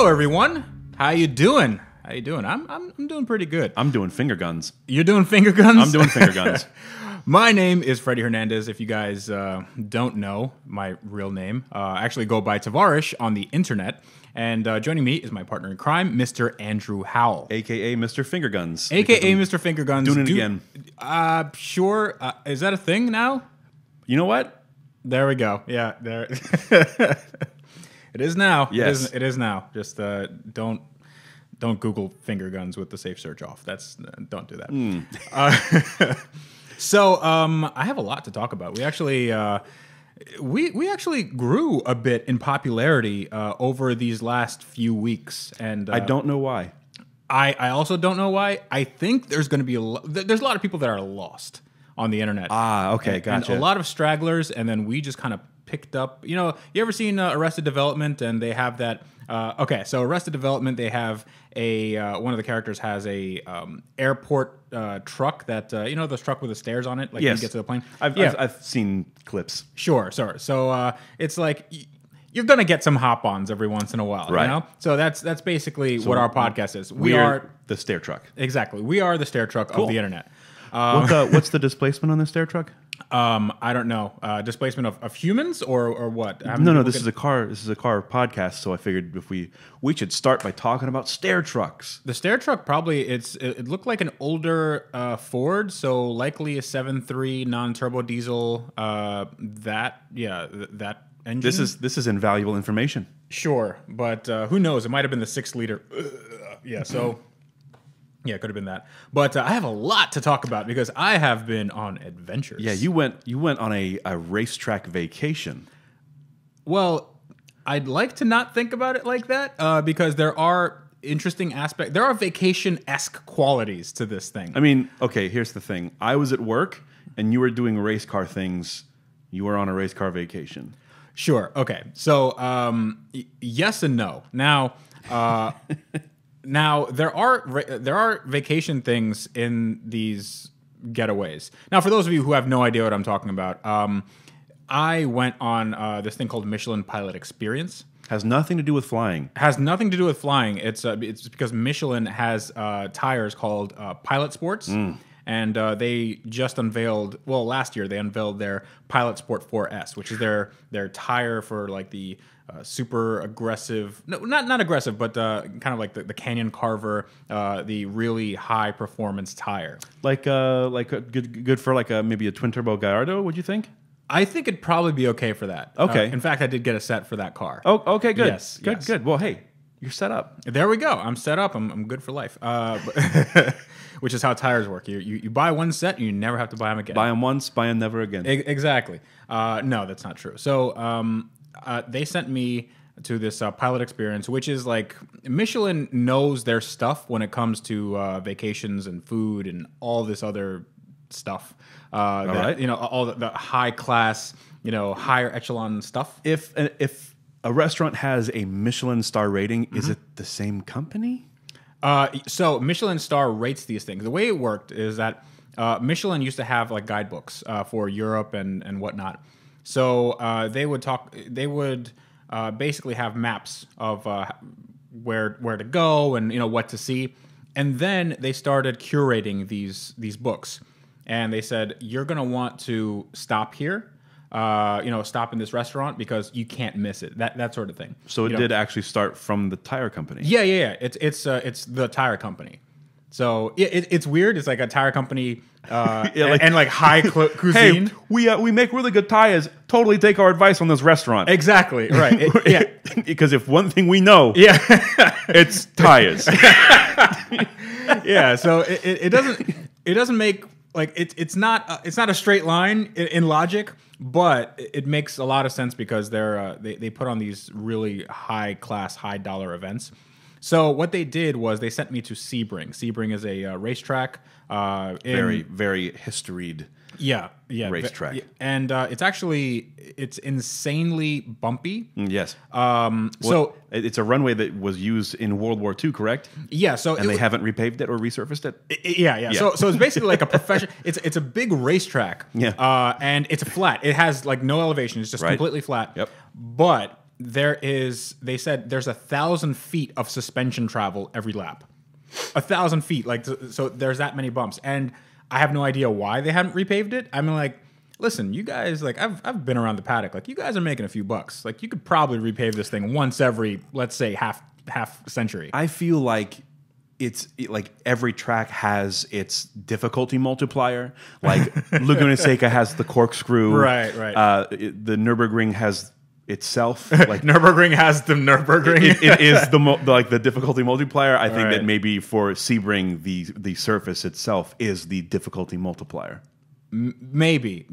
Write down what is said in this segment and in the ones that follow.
Hello, everyone. How you doing? How you doing? I'm doing pretty good. I'm doing finger guns. You're doing finger guns? I'm doing finger guns. My name is Freddie Hernandez. If you guys don't know my real name, I actually go by Tavarish on the internet. And joining me is my partner in crime, Mr. Andrew Howell. AKA Mr. Finger Guns. AKA Mr. Finger Guns. Doing it again. Sure. Is that a thing now? You know what? There we go. Yeah, there. It is now. Yes. It is now. Just don't Google finger guns with the safe search off. Don't do that. So I have a lot to talk about. We actually we actually grew a bit in popularity over these last few weeks, and I don't know why. I also don't know why. I think there's going to be there's a lot of people that are lost on the internet. Okay, gotcha. And a lot of stragglers, and then we just kind of picked up. You know, you ever seen Arrested Development? And they have that. Okay, so Arrested Development, they have a one of the characters has a airport truck that you know, those truck with the stairs on it, like when you get to the plane. I've seen clips. Sure. So it's like you're gonna get some hop-ons every once in a while, right? You know? So that's basically what our podcast is. We are the stair truck. Exactly. We are the stair truck of the internet. What's the displacement on the stair truck? I don't know. Displacement of humans or what? No. This is a car podcast. So I figured if we should start by talking about stair trucks. The stair truck probably it looked like an older Ford, so likely a 7.3 non-turbo diesel. That engine. This is invaluable information. Sure, but who knows? It might have been the 6-liter. Yeah. So. Yeah, it could have been that. But I have a lot to talk about because I have been on adventures. Yeah, you went on a racetrack vacation. Well, I'd like to not think about it like that because there are interesting aspects. There are vacation-esque qualities to this thing. I mean, okay, here's the thing. I was at work, and you were doing race car things. You were on a race car vacation. Sure, okay. So, yes and no. Now... Now there are vacation things in these getaways. Now, for those of you who have no idea what I'm talking about, I went on this thing called Michelin Pilot Experience. Has nothing to do with flying. Has nothing to do with flying. It's because Michelin has tires called Pilot Sports, and they just unveiled. Well, last year they unveiled their Pilot Sport 4S, which is their tire for like the super aggressive, no, not aggressive, but kind of like the Canyon Carver, the really high performance tire. Like good for maybe a twin turbo Gallardo. Would you think? I think it'd probably be okay for that. Okay. In fact, I did get a set for that car. Oh, okay, good. Yes, good. Well, hey, you're set up. There we go. I'm set up. I'm good for life. Which is how tires work. You buy one set and you never have to buy them again. Buy them once, buy them never again. Exactly. No, that's not true. So they sent me to this pilot experience, which is like Michelin knows their stuff when it comes to vacations and food and all this other stuff. Right. You know, all the high class, you know, higher echelon stuff. If a restaurant has a Michelin star rating, is it the same company? So Michelin star rates these things. The way it worked is that Michelin used to have like guidebooks for Europe and whatnot. So they would basically have maps of where to go and, you know, what to see, and then they started curating these books, and they said you're going to want to stop here, you know, stop in this restaurant because you can't miss it. That sort of thing. So it did actually start from the tire company. Yeah. It's the tire company. So it's weird. It's like a tire company and like high cuisine. Hey, we make really good tires. Totally take our advice on this restaurant. Exactly. Right. Because if one thing we know, it's tires. Yeah. So it doesn't make like it's not a straight line in logic, but it makes a lot of sense because they put on these really high class, high dollar events. So what they did was they sent me to Sebring. Sebring is a racetrack. Very, very historied racetrack. And it's insanely bumpy. Yes. So it's a runway that was used in World War II, correct? Yeah. So they haven't repaved it or resurfaced it. Yeah. So it's basically like a professional. It's a big racetrack. Yeah. And it's flat. It has like no elevation. It's just completely flat. Yep. But they said there's 1,000 feet of suspension travel every lap. 1,000 feet, like, so there's that many bumps, and I have no idea why they haven't repaved it. I mean, like, listen, you guys, like, I've been around the paddock, like, you guys are making a few bucks, like, you could probably repave this thing once every, let's say, half century. I feel like like every track has its difficulty multiplier. Like Laguna Seca has the corkscrew, right. The Nürburgring has itself. Like Nürburgring has the Nürburgring. It is the difficulty multiplier. I think that maybe for Sebring, the surface itself is the difficulty multiplier. Maybe.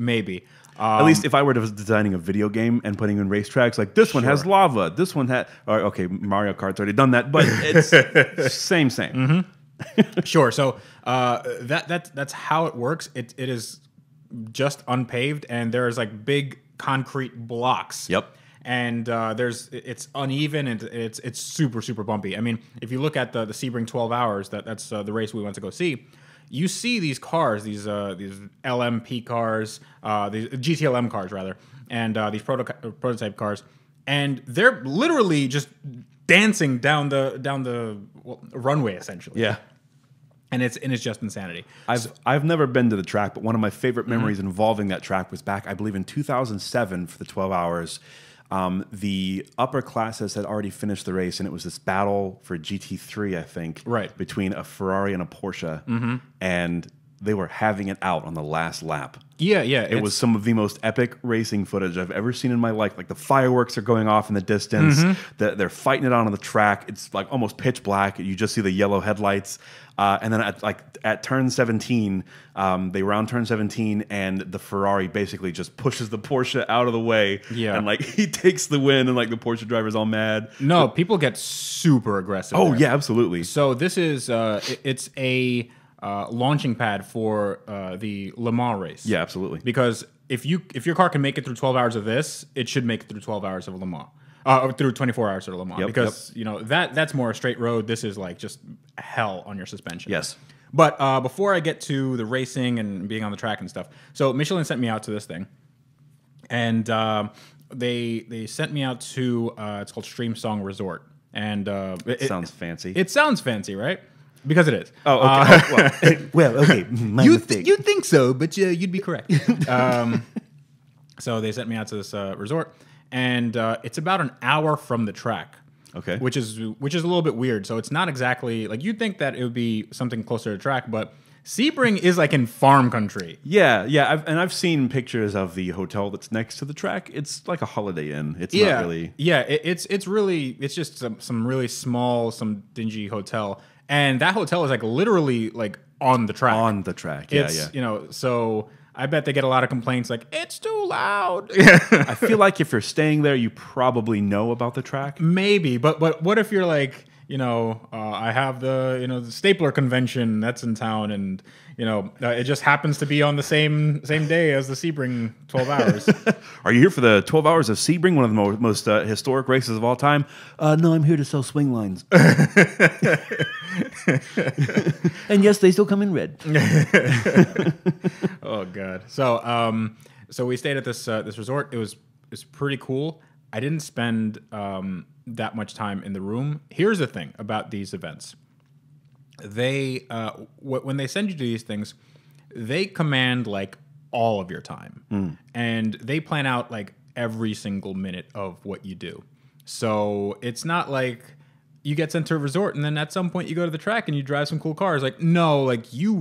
At least if I were designing a video game and putting in racetracks, like this one has lava, this one had. Okay, Mario Kart's already done that, but it's same. Mm-hmm. Sure. So that's how it works. It is just unpaved, and there's like big concrete blocks. Yep. And it's uneven, and it's super bumpy. I mean, if you look at the Sebring 12 Hours, that's the race we went to go see. You see these cars, these LMP cars, these GTLM cars rather, and these prototype cars, and they're literally just dancing down the runway essentially. Yeah. And it's just insanity. I've never been to the track, but one of my favorite memories involving that track was back, I believe, in 2007 for the 12 Hours. The upper classes had already finished the race, and it was this battle for GT3, I think, between a Ferrari and a Porsche, and they were having it out on the last lap. Yeah. It was some of the most epic racing footage I've ever seen in my life. Like the fireworks are going off in the distance. They're fighting it out on the track. It's like almost pitch black. You just see the yellow headlights. And then at turn 17, they round turn 17, and the Ferrari basically just pushes the Porsche out of the way. Yeah. And like he takes the win, and like the Porsche driver's all mad. No, people get super aggressive. Oh, yeah, absolutely. So this is it's a launching pad for the Le Mans race. Yeah, absolutely. Because if your car can make it through 12 hours of this, it should make it through 12 hours of Le Mans. Through 24 hours of Le Mans. Because you know that's more a straight road. This is like just hell on your suspension. Yes. But before I get to the racing and being on the track and stuff, so Michelin sent me out to this thing, and they sent me out to it's called Stream Song Resort, and it sounds fancy. It sounds fancy, right? Because it is. Oh, okay. Well, okay. My mistake. You'd think so, but you'd be correct. So they sent me out to this resort, and it's about an hour from the track. Okay. Which is a little bit weird. So it's not exactly like you'd think that it would be something closer to track, but Sebring is like in farm country. Yeah. I've seen pictures of the hotel that's next to the track. It's like a Holiday Inn. It's not really. Yeah, it's just some really small, some dingy hotel. And that hotel is like literally like on the track. On the track, yeah. You know, so I bet they get a lot of complaints like, it's too loud. I feel like if you're staying there, you probably know about the track. Maybe, but what if you're like, you know, I have the Stapler convention that's in town, and you know, it just happens to be on the same day as the Sebring 12 Hours. Are you here for the 12 Hours of Sebring, one of the most historic races of all time? No, I'm here to sell swing lines. And yes, they still come in red. Oh God! So we stayed at this resort. It was pretty cool. I didn't spend that much time in the room. Here's the thing about these events. They when they send you to these things, they command like all of your time, and they plan out like every single minute of what you do. So it's not like you get sent to a resort and then at some point you go to the track and you drive some cool cars. Like, no, like you're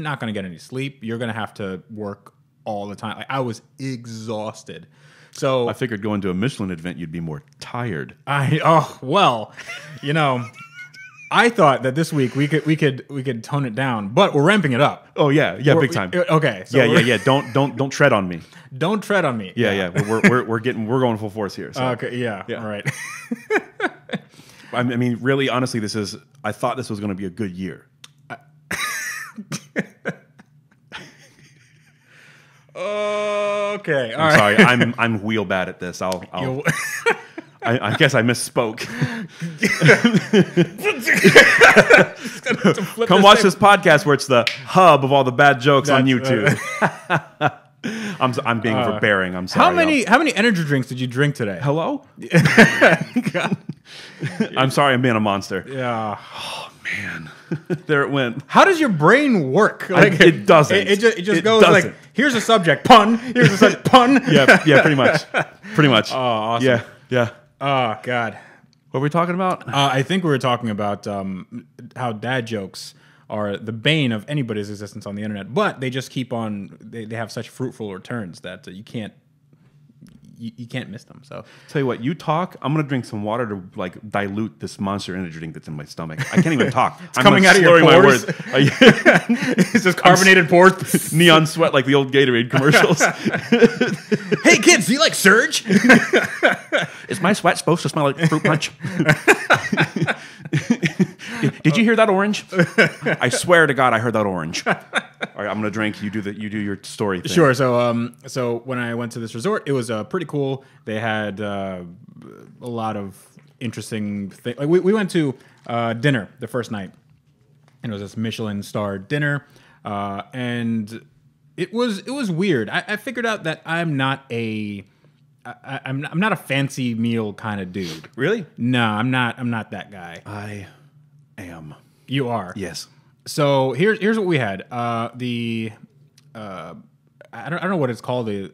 not going to get any sleep. You're going to have to work all the time. Like, I was exhausted. So I figured going to a Michelin event, you'd be more tired. Well, you know, I thought that this week we could tone it down, but we're ramping it up. Oh yeah, big time. Okay. So yeah. Don't tread on me. Don't tread on me. Yeah. We're going full force here. So. Okay. Yeah. All right. I mean, really, honestly, I thought this was going to be a good year. Okay. I'm sorry. I'm wheel bad at this. I guess I misspoke. Come watch this podcast where it's the hub of all the bad jokes on YouTube. I'm being overbearing. I'm sorry. How many energy drinks did you drink today? Hello? I'm sorry. I'm being a monster. Yeah. Oh man, there it went. How does your brain work? Like, it doesn't. It just It goes doesn't. like, here's a subject, pun. Here's a subject, pun. Yeah, pretty much. Pretty much. Oh, awesome. Yeah. Oh, God. What were we talking about? I think we were talking about how dad jokes are the bane of anybody's existence on the internet, but they just keep on. They have such fruitful returns that you can't miss them. So Tell you what, you talk. I'm gonna drink some water to like dilute this Monster Energy drink that's in my stomach. I can't even talk. it's coming out of your pores. It's just carbonated pores. Neon sweat like the old Gatorade commercials. Hey kids, do you like Surge? Is my sweat supposed to smell like fruit punch? Did you hear that orange? I swear to God, I heard that orange. All right, I'm gonna drink. You do your story thing. Sure. So when I went to this resort, it was pretty cool. They had a lot of interesting things. Like we went to dinner the first night, and it was this Michelin-starred dinner, and it was weird. I figured out that I'm not a fancy meal kind of dude. Really? No, I'm not that guy. I am. You are. Yes. So here's what we had. I don't know what it's called, the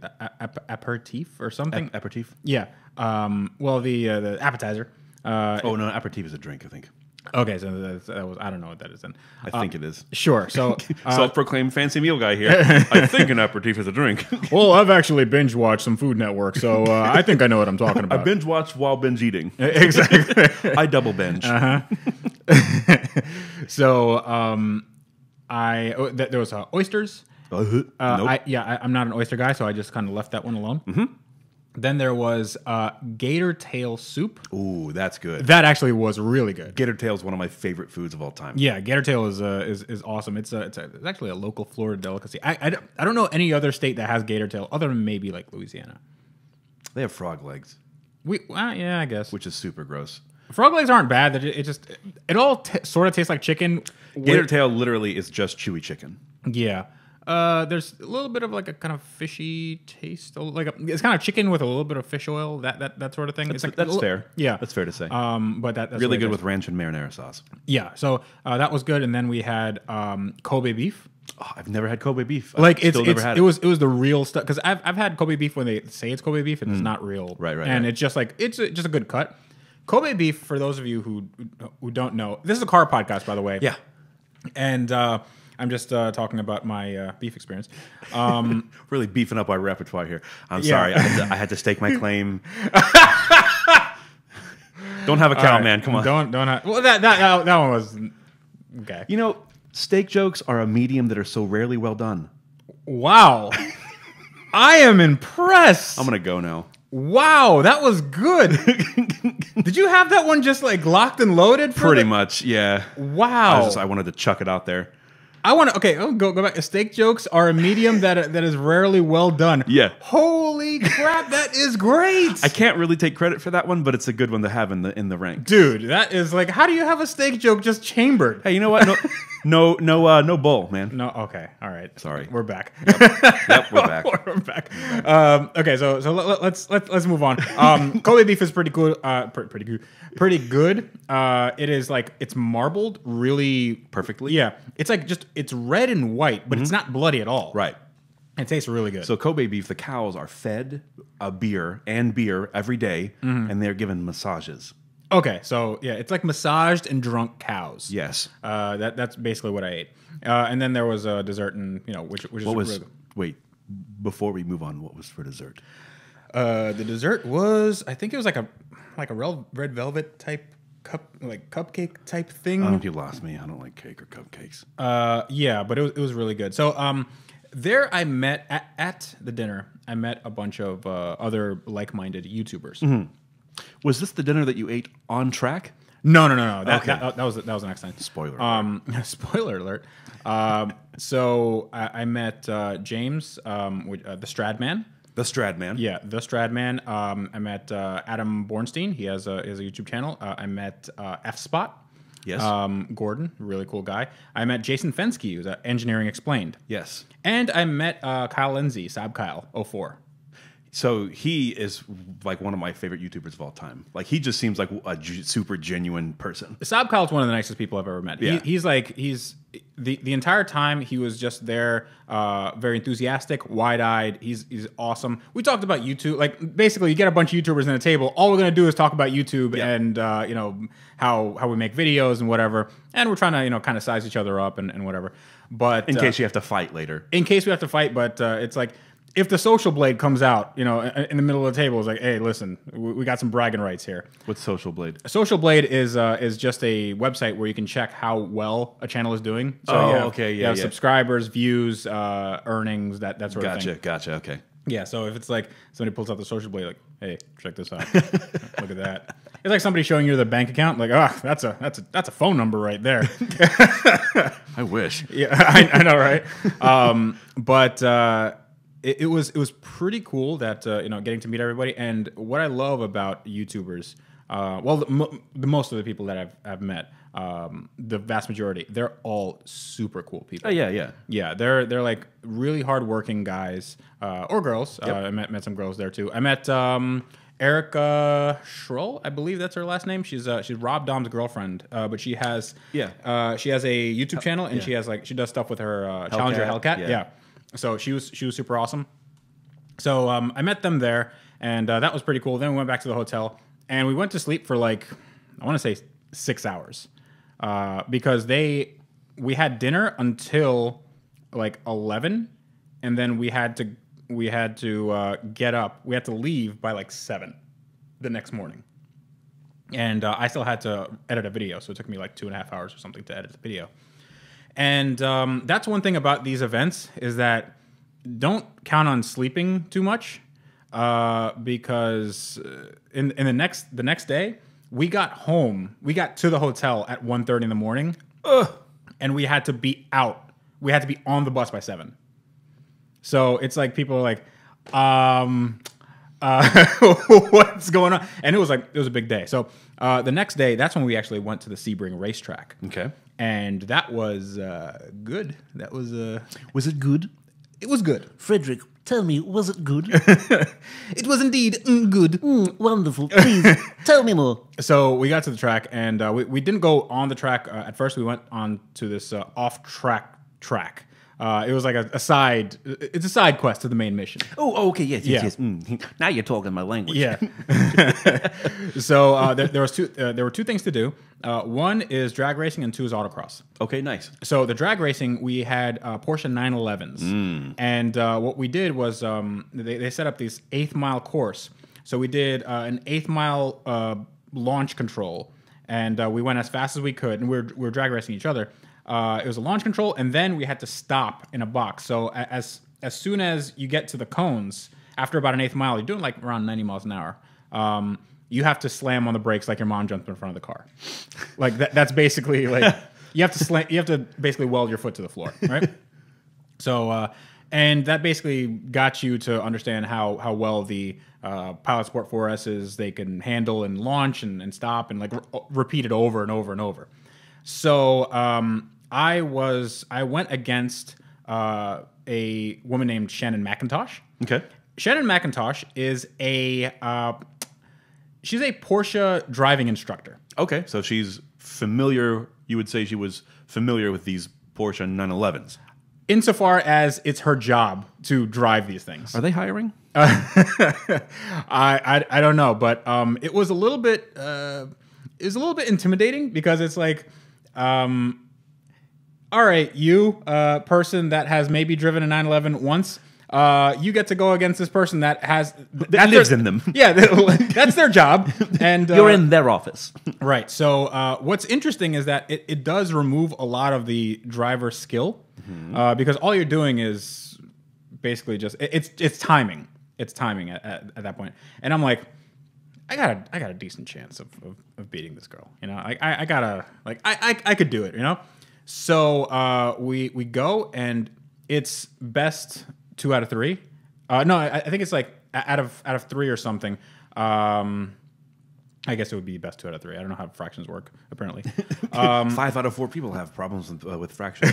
aperitif or something. Aperitif. Yeah. Well, the appetizer. Oh no, aperitif is a drink. I think. Okay, so that was I don't know what that is then. I think it is. Sure. So Self-proclaimed fancy meal guy here. I think an aperitif is a drink. well, I've actually binge watched some Food Network, so I think I know what I'm talking I about. binge watch while binge eating. Exactly. I double binge. So there was oysters. Nope. I'm not an oyster guy, so I just kind of left that one alone. Mm-hmm. Then there was gator tail soup. Ooh, that's good. That actually was really good. Gator tail is one of my favorite foods of all time. Yeah, gator tail is awesome. It's actually a local Florida delicacy. I don't know any other state that has gator tail other than maybe like Louisiana. They have frog legs, Yeah, I guess. which is super gross. Frog legs aren't bad. It all sort of tastes like chicken. Gator tail literally is just chewy chicken. Yeah. There's a little bit of like a kind of fishy taste, it's kind of chicken with a little bit of fish oil, that sort of thing. That's fair. Yeah, that's fair to say. But that's really good with ranch and marinara sauce. Yeah, so that was good, and then we had Kobe beef. Oh, I've never had Kobe beef. It was the real stuff because I've had Kobe beef when they say it's Kobe beef and it's not real. Right. And it's just like it's just a good cut. Kobe beef, for those of you who don't know, this is a car podcast, by the way. Yeah, and I'm just talking about my beef experience. really beefing up our repertoire here. I'm sorry, I had to stake my claim. Don't have a cow, man. Come on. Don't. Well, that one was okay. You know, steak jokes are a medium that are so rarely well done. Wow, I am impressed. I'm gonna go now. Wow, that was good. Did you have that one just like locked and loaded? Pretty much, yeah. Wow. I wanted to chuck it out there. Go back. Steak jokes are a medium that is rarely well done. Yeah. Holy crap, that is great. I can't really take credit for that one, but it's a good one to have in the ranks. Dude, that is like, how do you have a steak joke just chambered? Hey, you know what? No bull, man. No, okay, all right. Sorry, we're back. Yep, we're back. We're back. Okay, so let's move on. Kobe beef is pretty good. Pretty good. It is like it's marbled really perfectly. Yeah, it's like it's red and white, but it's not bloody at all. Right. It tastes really good. So Kobe beef, the cows are fed beer every day, and they're given massages. Okay, so yeah, it's like massaged and drunk cows. Yes. That's basically what I ate. And then there was a dessert, and which is really good. Wait, before we move on, what was for dessert? The dessert was, I think it was like a red velvet type cupcake type thing. You lost me. I don't like cake or cupcakes. Yeah, but it was really good. So there I met at the dinner. I met a bunch of other like-minded YouTubers. Mm-hmm. Was this the dinner that you ate on track? No. That was the next time. Spoiler alert. Spoiler alert. So I met James, the Stradman. The Stradman. Yeah, the Stradman. I met Adam Bornstein. He has a YouTube channel. I met F Spot. Yes. Gordon, really cool guy. I met Jason Fensky, who's at Engineering Explained. Yes. And I met Kyle Lindsay, Sab Kyle, 04. So he is like one of my favorite YouTubers of all time. Like he just seems like a super genuine person. Sab Kyle's one of the nicest people I've ever met. Yeah. He's the entire time he was just there, very enthusiastic, wide-eyed. He's awesome. We talked about YouTube. Like basically, you get a bunch of YouTubers in a table. All we're gonna do is talk about YouTube and how we make videos and whatever. And we're trying to kind of size each other up and whatever. But in case you have to fight later. In case we have to fight, but it's like, if the social blade comes out, in the middle of the table, it's like, hey, listen, we got some bragging rights here. What's Social Blade? Social Blade is just a website where you can check how well a channel is doing. So you have subscribers, views, earnings, that sort of thing. Gotcha. Okay. Yeah. So if it's like somebody pulls out the Social Blade, like, hey, check this out. Look at that. It's like somebody showing you their bank account, like, that's a phone number right there. I wish. Yeah, I know, right? But. It was pretty cool that getting to meet everybody, and what I love about YouTubers, the most of the people that I've met, the vast majority, they're all super cool people. Oh yeah. They're like really hardworking guys or girls. Yep. I met some girls there too. I met Erica Schroll, I believe that's her last name. She's Rob Dom's girlfriend, but she has she has a YouTube channel and she does stuff with her Challenger Hellcat. Yeah. So she was super awesome. So I met them there, and that was pretty cool. Then we went back to the hotel, and we went to sleep for like, I want to say 6 hours, because we had dinner until like 11, and then we had to get up. We had to leave by like 7 the next morning, and I still had to edit a video, so it took me like 2.5 hours or something to edit the video. And that's one thing about these events is that don't count on sleeping too much, because in the next day we got to the hotel at 1:30 in the morning, and we had to be out. We had to be on the bus by 7. So it's like people are like, what's going on? And it was a big day. So the next day, that's when we actually went to the Sebring racetrack. Okay. And that was good. That was Was it good? It was good. Frederick, tell me, was it good? It was indeed good. Wonderful. Please, tell me more. So we got to the track, and we didn't go on the track at first. We went on to this off-track track. It was like a side. It's a side quest to the main mission. Oh, okay, yes. Now you're talking my language. Yeah. So there were two things to do. One is drag racing, and 2 is autocross. Okay, nice. So the drag racing, we had Porsche 911s, and what we did was they set up this 8th mile course. So we did an 8th mile launch control, and we went as fast as we could, and we were drag racing each other. It was a launch control, and then we had to stop in a box. So as soon as you get to the cones, after about an 8th mile, you're doing like around 90 miles an hour. You have to slam on the brakes like your mom jumped in front of the car. Like that's basically like you have to basically weld your foot to the floor, right? So and that basically got you to understand how well the Pilot Sport 4S's they can handle and launch and stop and like repeat it over and over and over. So I went against a woman named Shannon McIntosh. Okay. Shannon McIntosh is she's a Porsche driving instructor. Okay, so she's familiar. You would say she was familiar with these Porsche 911s. Insofar as it's her job to drive these things. Are they hiring? I don't know, but it was a little bit intimidating because it's like, all right, you person that has maybe driven a 911 once. You get to go against this person that lives in them. Yeah, that's their job, and you're in their office, right? So what's interesting is that it does remove a lot of the driver skill, because all you're doing is basically just it's timing. It's timing at that point, and I'm like, I got a decent chance of beating this girl. You know, I could do it. You know, so we go, and it's best 2 out of 3. No, I think it's like out of 3 or something. I guess it would be best 2 out of 3. I don't know how fractions work, apparently. 5 out of 4 people have problems with fractions.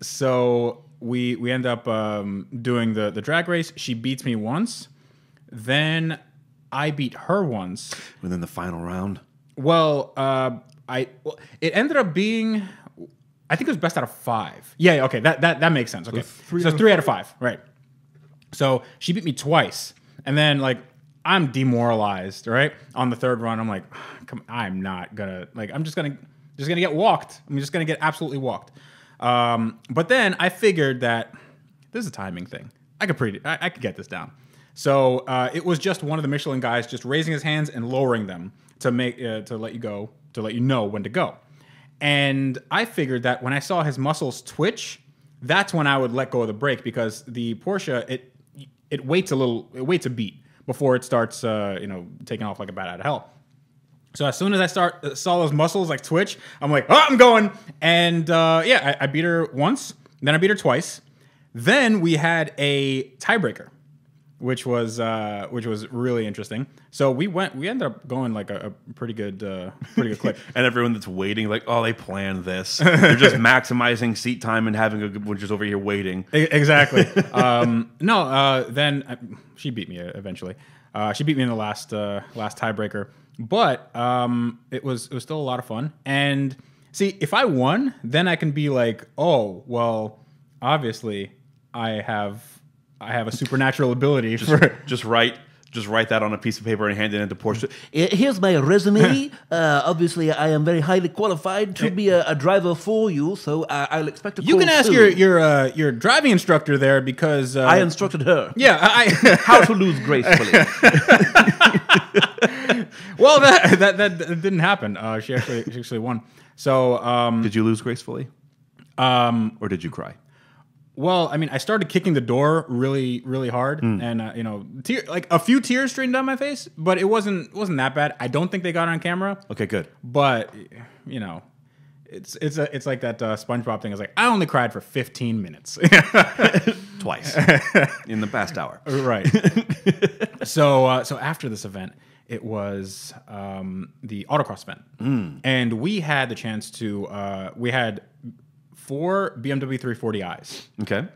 So we end up doing the drag race. She beats me once. Then I beat her once. Within the final round. Well, it ended up being, I think it was best out of 5. Yeah, okay, that makes sense. Okay, so 3 out of 5, right? So she beat me twice, and then like I'm demoralized, right? On the 3rd run, I'm like, I'm not gonna I'm just gonna get walked. I'm just gonna get absolutely walked. But then I figured that this is a timing thing. I could get this down. So it was just one of the Michelin guys just raising his hands and lowering them to let you know when to go. And I figured that when I saw his muscles twitch, that's when I would let go of the brake, because the Porsche it waits a beat before it starts taking off like a bat out of hell. So as soon as I saw those muscles like twitch, I'm like, oh, I'm going. And I beat her once, then I beat her twice. Then we had a tiebreaker, which was really interesting. So we ended up going like a pretty good clip. And everyone that's waiting, like, oh, they planned this. They're just maximizing seat time and having a good, we're just over here waiting. Exactly. Then she beat me eventually. She beat me in the last tiebreaker, but it was still a lot of fun. And see, if I won, then I can be like, oh, well, obviously I have a supernatural ability Just write that on a piece of paper and hand it into Porsche. Here's my resume. Obviously, I am very highly qualified to be a driver for you, so I'll expect a call You can ask soon. your driving instructor there, because I instructed her. yeah, How to lose gracefully. well that didn't happen. She actually won. So Did you lose gracefully? Or did you cry? well, I mean, I started kicking the door really, really hard, and like a few tears streamed down my face, but it wasn't that bad. I don't think they got it on camera. Okay, good. But it's like that SpongeBob thing. It's like, I only cried for 15 minutes. Twice in the past hour. Right. So after this event, it was the autocross event, and we had the chance to we had 4 BMW 340i's, Okay.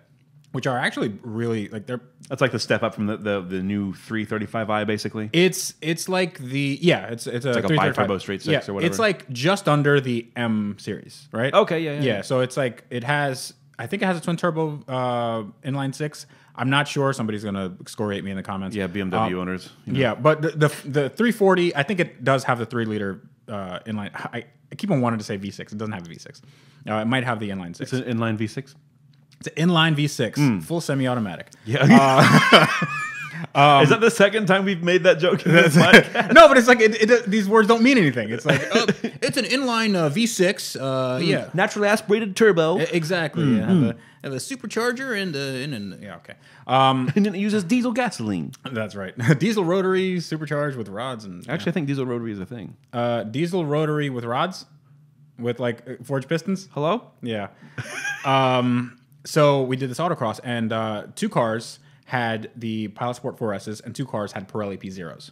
which are actually really That's like the step up from the new 335i, basically. It's like it's a like a 335. bi-turbo straight six or whatever. It's like just under the M series, right? Okay, yeah. Yeah, so it's like I think it has a twin turbo inline 6. I'm not sure. Somebody's gonna excoriate me in the comments. Yeah, BMW owners. Yeah, but the 340, I think it does have the 3-liter inline. I keep on wanting to say V6. It doesn't have the V6. It might have the inline 6. It's an inline V6. It's an inline V6, full semi-automatic. Yeah. Is that the second time we've made that joke in this podcast? No, but it's like these words don't mean anything. It's like it's an inline V6. Yeah, Naturally aspirated turbo. exactly. Yeah, have a supercharger and yeah. Okay. And then it uses diesel gasoline. That's right. Diesel rotary supercharged with rods and Actually, I think diesel rotary is a thing. diesel rotary with rods with like forged pistons. Hello? Yeah. So we did this autocross, and 2 cars had the Pilot Sport 4S's, and 2 cars had Pirelli P0s.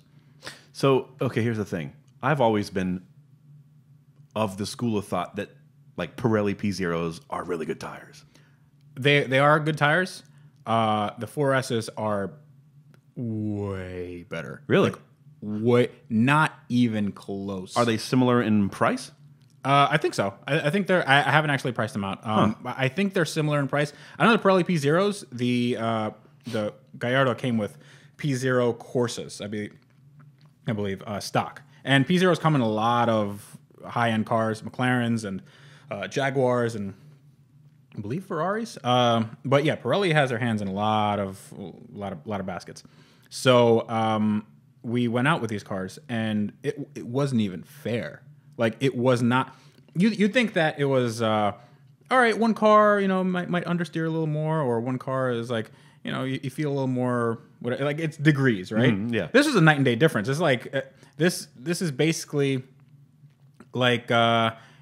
So, okay, here's the thing. I've always been of the school of thought that like Pirelli P0s are really good tires. They are good tires. The 4S's are way better. Really? Not even close. Are they similar in price? I think so. I think they're. I haven't actually priced them out. I think they're similar in price. I know the Pirelli P0s. The Gallardo came with P0 Corsas, I believe, stock. And P0s come in a lot of high-end cars, McLarens and Jaguars and I believe Ferraris. But yeah, Pirelli has their hands in a lot of baskets. So we went out with these cars, and it wasn't even fair. Like, it was not. You'd think that it was all right. One car, might understeer a little more, or one car is like, you feel a little more. Like, it's degrees, right? Yeah. This is a night and day difference. It's like this is basically like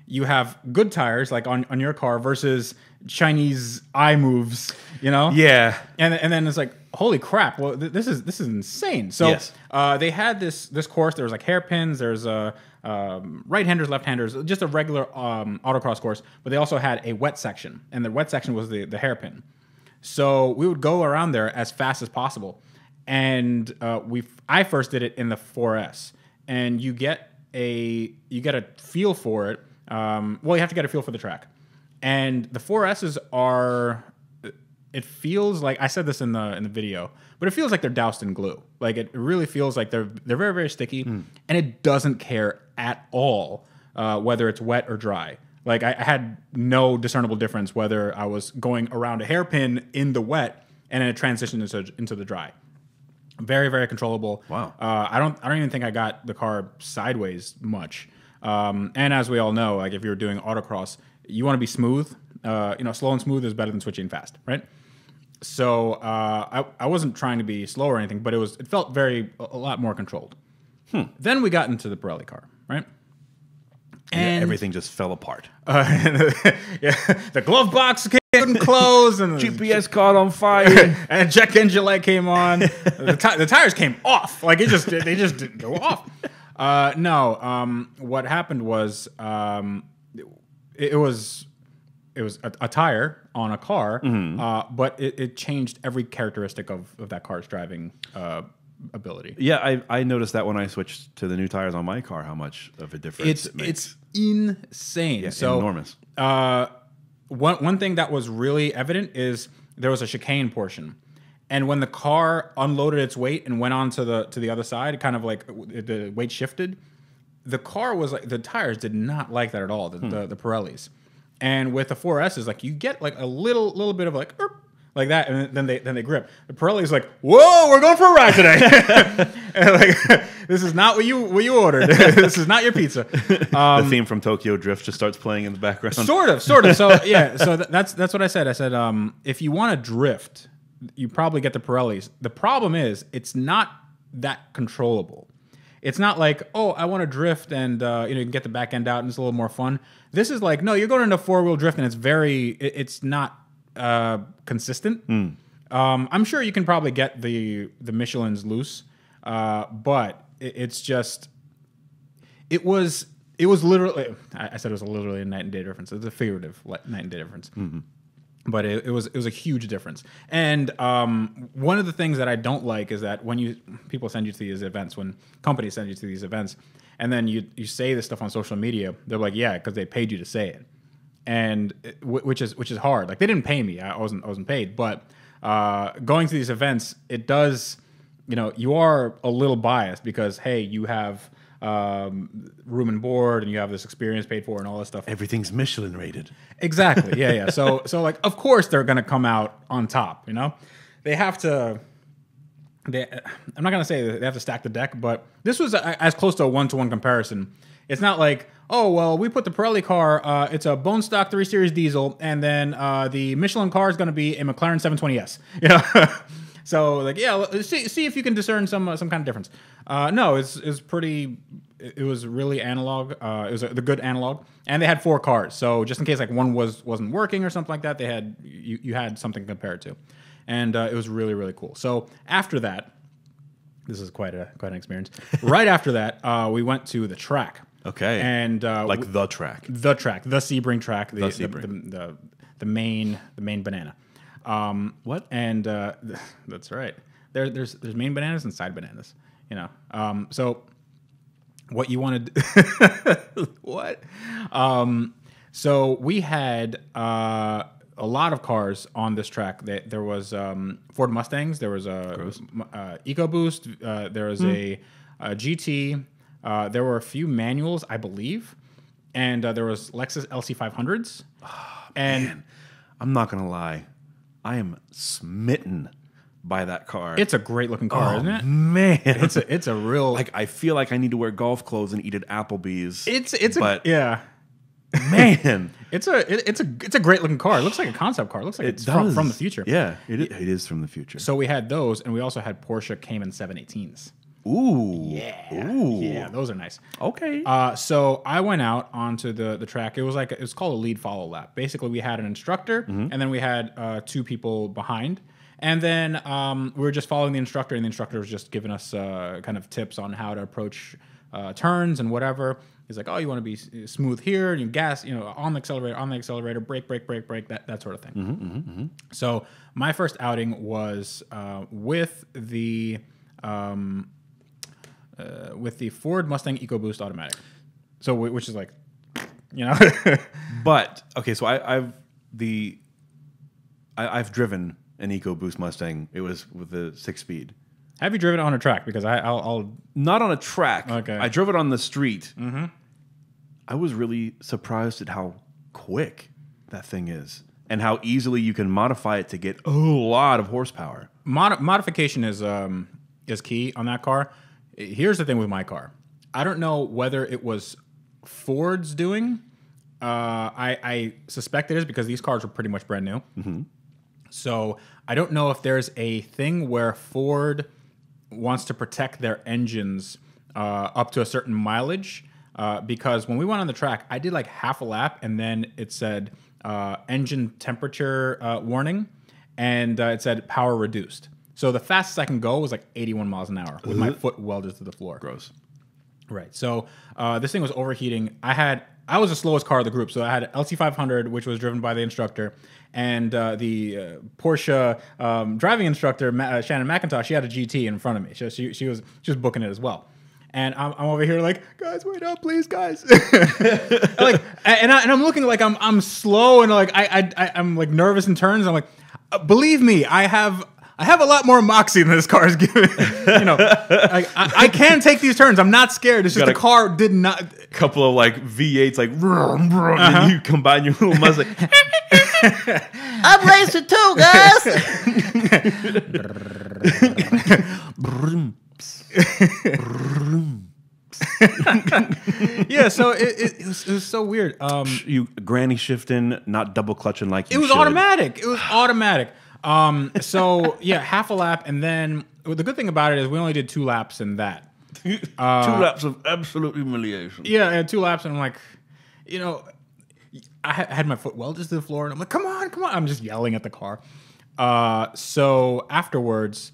you have good tires like on your car versus Chinese eye moves, Yeah. and then it's like, holy crap! Well, this is insane. So Yes. they had this course. There was like hairpins. There's right-handers, left-handers, just a regular autocross course. But they also had a wet section, and the wet section was the hairpin. So we would go around there as fast as possible, and I first did it in the 4S, and you get a feel for it. Well, you have to get a feel for the track, and the 4Ss are. It feels like I said this in the video, but it feels like they're doused in glue. Like it really feels like they're very, very sticky, and it doesn't care at all whether it's wet or dry. Like I had no discernible difference whether I was going around a hairpin in the wet and then it transitioned into the dry. Very, very controllable. Wow. I don't even think I got the car sideways much. And as we all know, like if you're doing autocross, you want to be smooth. Slow and smooth is better than switching fast, right? So I wasn't trying to be slow or anything, but it felt a lot more controlled. Then we got into the Pirelli car, right? And everything just fell apart. The glove box couldn't close, and GPS caught on fire, and check engine light came on. The tires came off, like they just didn't go off. What happened was it was a tire on a car, but it changed every characteristic of that car's driving ability. Yeah, I noticed that when I switched to the new tires on my car, how much of a difference it makes. It's insane. Yeah, so enormous. One thing that was really evident is there was a chicane portion, and when the car unloaded its weight and went on to the other side, kind of like the weight shifted, the car was like the tires did not like that at all. The Pirellis. And with the 4Ss, like you get like a little bit of like that, and then they grip. The Pirelli's like, whoa, we're going for a ride today. And like, this is not what you ordered. This is not your pizza. The theme from Tokyo Drift just starts playing in the background. Sort of. So yeah, so that's what I said. I said if you want to drift, you probably get the Pirellis. The problem is it's not that controllable. It's not like, oh, I want to drift and you can get the back end out and it's a little more fun. This is like, no, you're going into 4-wheel drift and it's not consistent. I'm sure you can probably get the Michelin's loose, but it was literally, I said it was literally a night and day difference. It's a figurative night and day difference. But it was a huge difference. And one of the things that I don't like is that when people send you to these events, when companies send you to these events, and then you say this stuff on social media, they're like, yeah, because they paid you to say it, and which is hard. Like they didn't pay me, I wasn't paid, but going to these events, it does, you are a little biased because hey, you have room and board, and you have this experience paid for, and all this stuff. Everything's Michelin rated. Exactly. Yeah. So like, of course they're gonna come out on top. They have to. I'm not gonna say they have to stack the deck, but this was as close to a 1-to-1 comparison. It's not like, oh well, we put the Pirelli car. It's a bone stock 3 Series diesel, and then the Michelin car is gonna be a McLaren 720S. So like, yeah, see if you can discern some kind of difference. No, it's pretty. It was really analog. It was the good analog, and they had 4 cars. So just in case like one wasn't working or something like that, they had you had something to compare it to, and it was really, really cool. So after that, this is quite an experience. Right after that, we went to the track. Okay, and the track, the Sebring track, the Sebring. the main banana. What? And that's right. There's main bananas and side bananas. So what you wanted? What? So we had a lot of cars on this track. There was Ford Mustangs. There was a EcoBoost. There was a GT. There were a few manuals, I believe, and there was Lexus LC500s. Man, I'm not gonna lie. I am smitten by that car. It's a great looking car, isn't it? Man, it's a real like I feel like I need to wear golf clothes and eat at Applebee's. Yeah. Man, it's a great looking car. It looks like a concept car. It looks like it's from the future. Yeah, it is from the future. So we had those, and we also had Porsche Cayman 718s. Ooh, yeah, ooh, yeah, those are nice. Okay. So I went out onto the track. It was called a lead follow lap. Basically, we had an instructor, and then we had 2 people behind, And then we were just following the instructor, and the instructor was just giving us kind of tips on how to approach turns and whatever. He's like, oh, you want to be smooth here, and you gas, on the accelerator, brake, that sort of thing. So my first outing was with the Ford Mustang EcoBoost automatic. So which is like, But okay, so I've driven an EcoBoost Mustang. It was with the 6-speed. Have you driven it on a track? Because I'll not on a track. Okay. I drove it on the street. I was really surprised at how quick that thing is and how easily you can modify it to get a lot of horsepower. Modification is key on that car. Here's the thing with my car. I don't know whether it was Ford's doing. I suspect it is because these cars were pretty much brand new. So I don't know if there's a thing where Ford wants to protect their engines up to a certain mileage. Because when we went on the track, I did like half a lap, and then it said engine temperature warning, and it said power reduced. So the fastest I can go was like 81 miles an hour with my foot welded to the floor. Gross. Right. So this thing was overheating. I was the slowest car of the group. So I had LT500, which was driven by the instructor, and the Porsche driving instructor, Shannon McIntosh. She had a GT in front of me. She was booking it as well. And I'm over here like, guys, wait up, please, guys. and I'm looking like I'm slow, and like I'm like nervous in turns. I'm like, believe me, I have a lot more moxie than this car is giving. I can take these turns. I'm not scared. It's just the car did not. Couple of like V8s, like vroom, vroom, and you combine your little Mustang. I'm racing too, guys. Yeah, so it was so weird. You granny shifting, not double clutching like you It was should. automatic. It was automatic. So yeah, half a lap, and then the good thing about it is we only did 2 laps in that. 2 laps of absolute humiliation. Yeah, and 2 laps, and I'm like, I had my foot welded to the floor, and I'm like, come on. I'm just yelling at the car. So afterwards,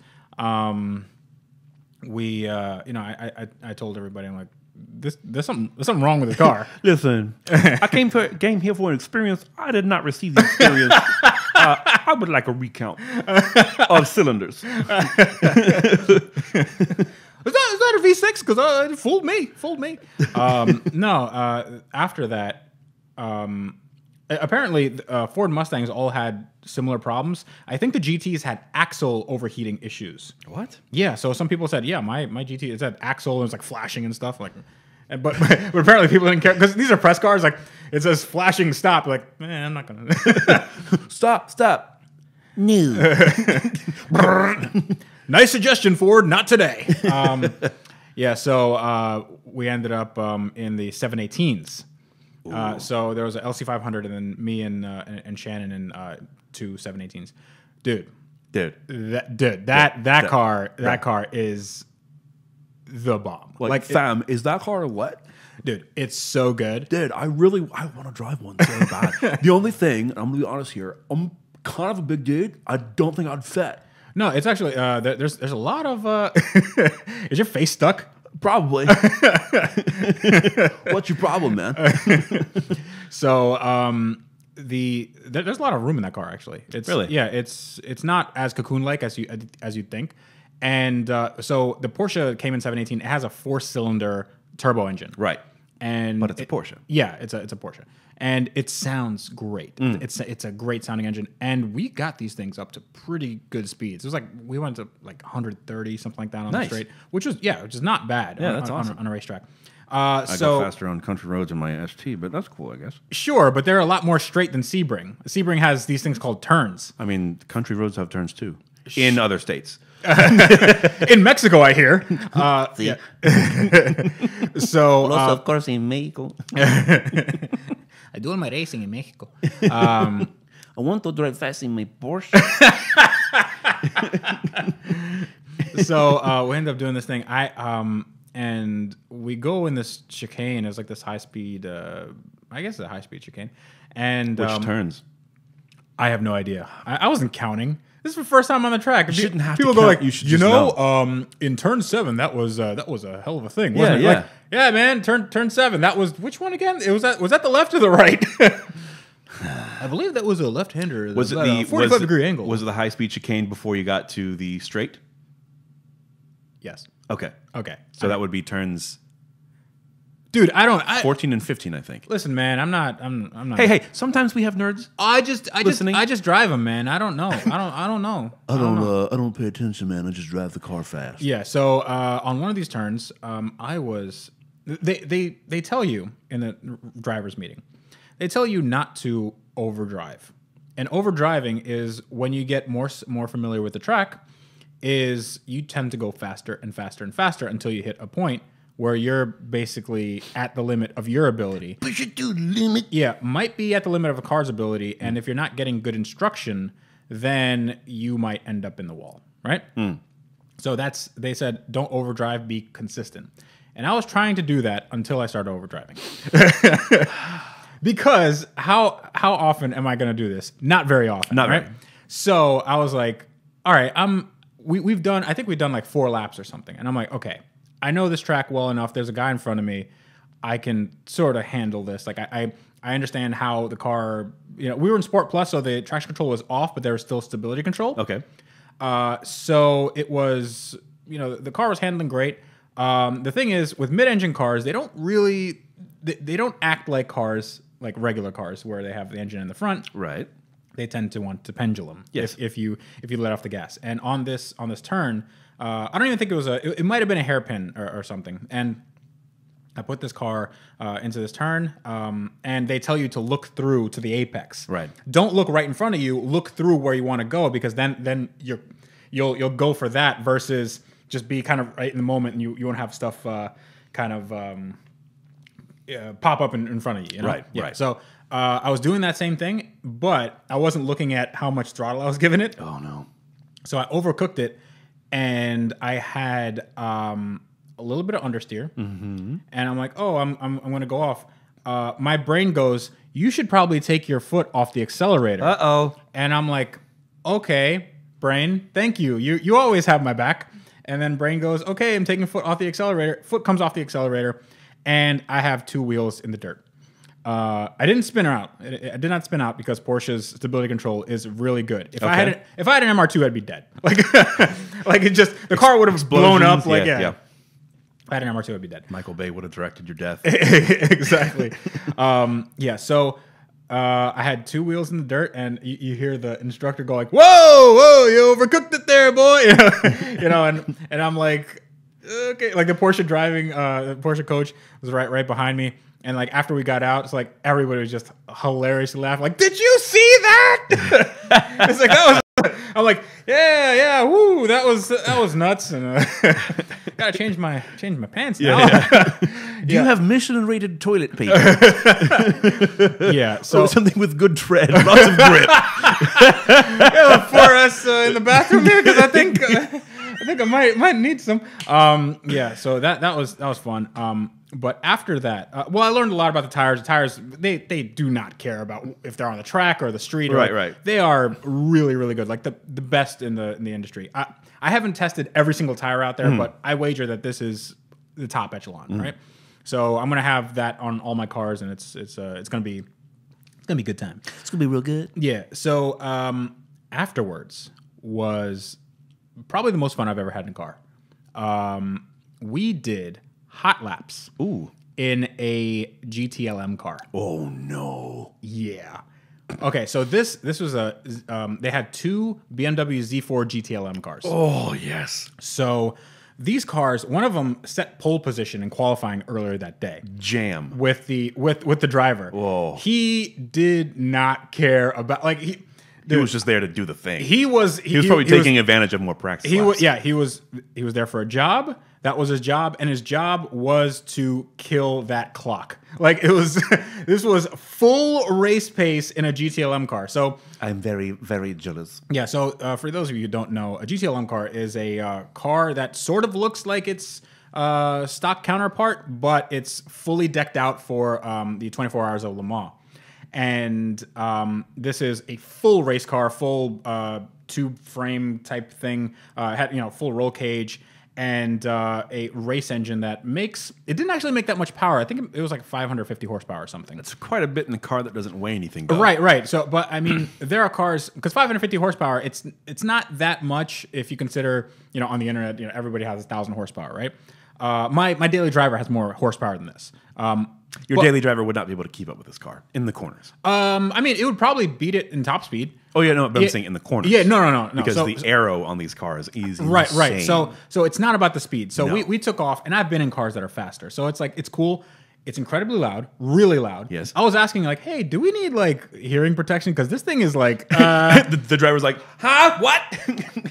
we, I told everybody, I'm like, there's something wrong with the car. Listen, I came here for an experience. I did not receive the experience. I would like a recount of cylinders. Is that a V6? Because it fooled me. No, after that, apparently Ford Mustangs all had similar problems. I think the GTs had axle overheating issues. What? Yeah, so some people said, yeah, my GT, it said axle, and it was like flashing and stuff. But apparently people didn't care, because these are press cars. Like, it says flashing stop. Like, I'm not going to. Stop. No. Nice suggestion, Ford. Not today. Yeah, so we ended up in the 718s. So there was an LC500, and then me and Shannon in 2 718s. Dude. That car is the bomb. Like fam, is that car what? Dude, it's so good. Dude, I want to drive one so bad. The only thing, and I'm gonna be honest here, I'm kind of a big dude. I don't think I'd fit. No, it's actually there's a lot of. Is your face stuck? Probably. What's your problem, man? So there's a lot of room in that car, actually. It's really, yeah. It's not as cocoon-like as you'd think. And so the Porsche Cayman 718. It has a 4-cylinder turbo engine, right? But it's a Porsche. Yeah, it's a Porsche, and it sounds great. It's a great sounding engine, and we got these things up to pretty good speeds. It was like we went to like 130, something like that on the straight, which is not bad. Yeah, that's awesome on a racetrack. I go faster on country roads in my ST, but that's cool, I guess. Sure, but they're a lot more straight than Sebring. Sebring has these things called turns. I mean, country roads have turns too, in other states. In Mexico, I hear. Yeah. So, Also, of course, in Mexico. I do all my racing in Mexico. I want to drive fast in my Porsche. So we end up doing this thing. And we go in this chicane. It's like this high speed. I guess it's a high speed chicane. And which turns? I have no idea. I wasn't counting. This is the first time on the track. You shouldn't have people to go count. like, You should you just know, in turn 7, that was a hell of a thing, wasn't it? Yeah. Like, yeah, man, turn 7. That was which one again? Was that the left or the right? I believe that was a left-hander. Was it the 45-degree angle? Was it the high-speed chicane before you got to the straight? Yes. Okay. Okay. So that would be turns Dude, 14 and 15, I think. Listen, man, I'm not. Hey, sometimes we have nerds. I just listening. drive them, man. I don't know. I don't know. I don't pay attention, man. I just drive the car fast. Yeah. So on one of these turns, they tell you in the driver's meeting, they tell you not to overdrive, and overdriving is when you get more familiar with the track, is you tend to go faster and faster and faster until you hit a point where you're basically at the limit of your ability. Push it to the limit. Yeah, might be at the limit of a car's ability, and if you're not getting good instruction, then you might end up in the wall, right? So they said, don't overdrive, be consistent. And I was trying to do that until I started overdriving. Because how often am I going to do this? Not very often, right? Very. So I was like, all right, I think we've done like 4 laps or something. And I'm like, okay, I know this track well enough. There's a guy in front of me. I can sort of handle this. Like I understand how the car, we were in Sport Plus, so the traction control was off, but there was still stability control. Okay. So it was, the car was handling great. The thing is, with mid-engine cars, they don't really, they don't act like cars, like regular cars, where they have the engine in the front. Right. They tend to want to pendulum. Yes. If you let off the gas. And on this turn, I don't even think it was it might have been a hairpin or something. And I put this car into this turn, and they tell you to look through to the apex. Right. Don't look right in front of you. Look through where you want to go, because then you'll go for that versus just be kind of right in the moment, and you won't have stuff pop up in front of you. Right. Yeah. Right. So I was doing that same thing, but I wasn't looking at how much throttle I was giving it. Oh no. So I overcooked it, and I had a little bit of understeer, and I'm like, oh, I'm going to go off. My brain goes, you should probably take your foot off the accelerator. Uh-oh. And I'm like, okay, brain, thank you. You always have my back. And then brain goes, okay, I'm taking foot off the accelerator. Foot comes off the accelerator, and I have 2 wheels in the dirt. I didn't spin out. I did not spin out because Porsche's stability control is really good. If I had an MR2, I'd be dead. Like it just, the car would have blown up. Like yeah. If I had an MR2, I'd be dead. Michael Bay would have directed your death. Exactly. So I had 2 wheels in the dirt, and you hear the instructor go like, "Whoa, you overcooked it there, boy." And I'm like, okay. Like the Porsche coach was right behind me. And like after we got out, it's like everybody was just hilariously laughing. Like, did you see that? It's like that was. I'm like, yeah, woo, that was nuts. And gotta change my pants now. Yeah. Do you have Michelin-rated toilet paper? Yeah, so or something with good tread, lots of grip. For us in the bathroom here, because I think I might need some. So that was fun. But after that, I learned a lot about the tires. The tires, they do not care about if they're on the track or the street. Right. They are really, really good, like the best in the industry. I haven't tested every single tire out there, but I wager that this is the top echelon, right? So I'm gonna have that on all my cars, and it's gonna be good time. It's gonna be real good. Yeah. So afterwards was probably the most fun I've ever had in a car. We did hot laps. Ooh. In a GTLM car. Oh no. Yeah. Okay, so this was they had 2 BMW Z4 GTLM cars. Oh yes. So these cars, one of them set pole position in qualifying earlier that day. Jam. With the driver. Whoa. He did not care about He was just there to do the thing. He was probably taking advantage of more practice. He was there for a job. That was his job, and his job was to kill that clock. Like this was full race pace in a GTLM car. So I'm very, very jealous. yeah. So for those of you who don't know, a GTLM car is a car that sort of looks like its stock counterpart, but it's fully decked out for the 24 Hours of Le Mans. and this is a full race car, full tube frame type thing. Had full roll cage and a race engine that it didn't actually make that much power. I think it was like 550 horsepower or something. That's quite a bit in a car that doesn't weigh anything. Though. Right. So, but I mean, there are cars because 550 horsepower. It's not that much if you consider on the internet everybody has 1,000 horsepower, right? My daily driver has more horsepower than this. Your daily driver would not be able to keep up with this car in the corners. I mean, it would probably beat it in top speed. Oh yeah, no, but I'm saying in the corners. Yeah, no. Because the arrow on these cars is right. insane. So it's not about the speed. So we took off, and I've been in cars that are faster. So it's like it's cool. It's incredibly loud, really loud. Yes. I was asking like, hey, do we need like hearing protection? Because this thing is like the driver's like, huh? What?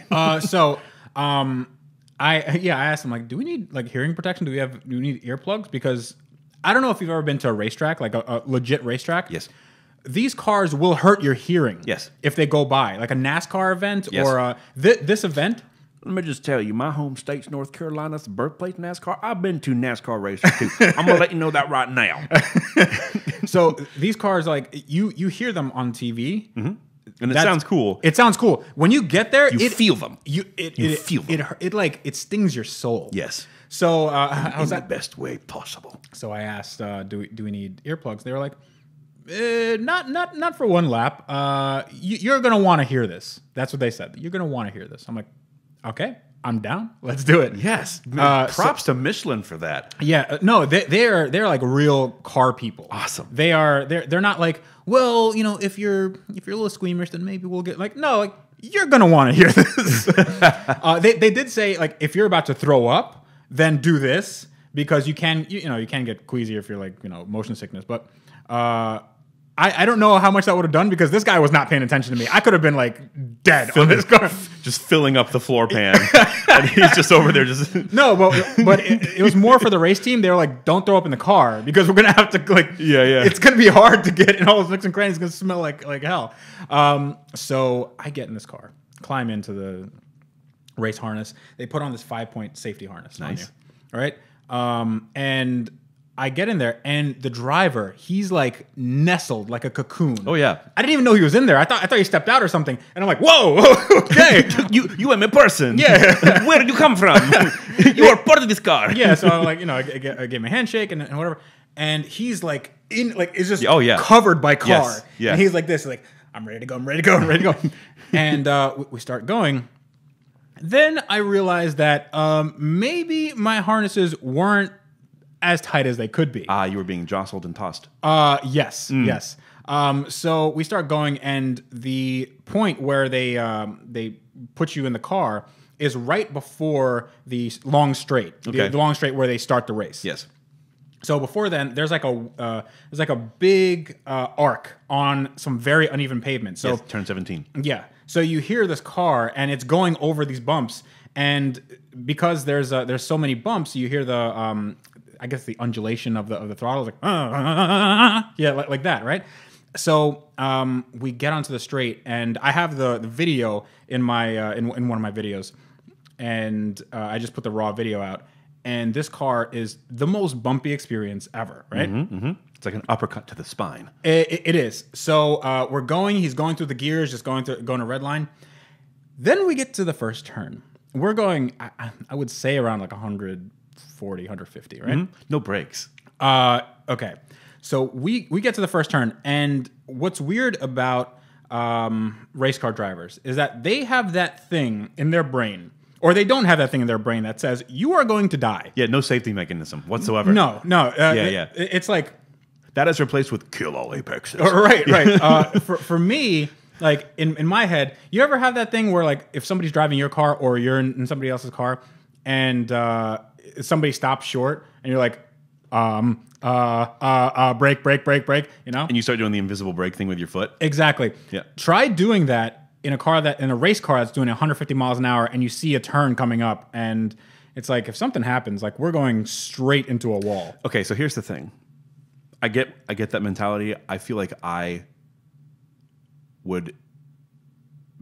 I asked him like, do we need like hearing protection? Do we need earplugs? Because I don't know if you've ever been to a racetrack, like a legit racetrack. Yes. These cars will hurt your hearing. Yes. If they go by, like a NASCAR event Yes. or this event. Let me just tell you, my home state's North Carolina. It's the birthplace of NASCAR. I've been to NASCAR races too. I'm gonna let you know that right now. So these cars, like you hear them on TV, and it sounds cool. It sounds cool. When you get there, You feel them. You feel them. It stings your soul. Yes. So I was in the best way possible. So I asked, do we need earplugs? They were like, not for one lap. You're gonna want to hear this. That's what they said. You're gonna want to hear this. I'm like, okay, I'm down. Let's do it. Yes. Props to Michelin for that. Yeah. No, they're like real car people. Awesome. They're not like, well, if you're a little squeamish, then maybe we'll get like you're gonna want to hear this. They did say like if you're about to throw up, then do this because you can get queasy if you're like motion sickness. But I don't know how much that would have done because this guy was not paying attention to me. I could have been like dead on this car, just filling up the floor pan, and he's just over there just no. But it was more for the race team. They were like, don't throw up in the car because we're gonna have to like It's gonna be hard to get in all those nooks and crannies. It's gonna smell like hell. So I get in this car, climb into the race harness. They put on this 5-point safety harness. Nice. On you, all right? And I get in there, and the driver, he's like nestled like a cocoon. Oh yeah, I didn't even know he was in there. I thought he stepped out or something, and I'm like, whoa, okay, you am a person. Yeah, where did you come from? You are part of this car. Yeah, so I'm like, I gave him a handshake and whatever, and he's like it's just covered by car. Yes. Yeah. And he's like this, like I'm ready to go, I'm ready to go, and we start going. Then I realized that maybe my harnesses weren't as tight as they could be. You were being jostled and tossed. Yes. So we start going, and the point where they put you in the car is right before the long straight. Okay. The long straight where they start the race. Yes. So before then, there's like a big arc on some very uneven pavement. So yes, turn 17. Yeah. So you hear this car, and it's going over these bumps, and because there's so many bumps, you hear the I guess the undulation of the throttle, like yeah, like that, right? So we get onto the straight, and I have the video in my in one of my videos, and I just put the raw video out. And this car is the most bumpy experience ever, right? It's like an uppercut to the spine. It is. So we're going. He's going through the gears, just going a red line. Then we get to the first turn. We're going, I would say, around like 140, 150, right? No brakes. Okay. So we get to the first turn, and what's weird about race car drivers is that they have that thing in their brain. Or they don't have that thing in their brain that says, you are going to die. Yeah, no safety mechanism whatsoever. No. Yeah. It's like... That is replaced with kill all apexes. Right. For me, like, in my head, you ever have that thing where, like, if somebody's driving your car or you're in somebody else's car and somebody stops short and you're like, brake, And you start doing the invisible brake thing with your foot? Exactly. Yeah. Try doing that in a race car that's doing 150 miles an hour, and you see a turn coming up, and it's like if something happens, like we're going straight into a wall. Okay, so here's the thing. I get that mentality. I feel like I would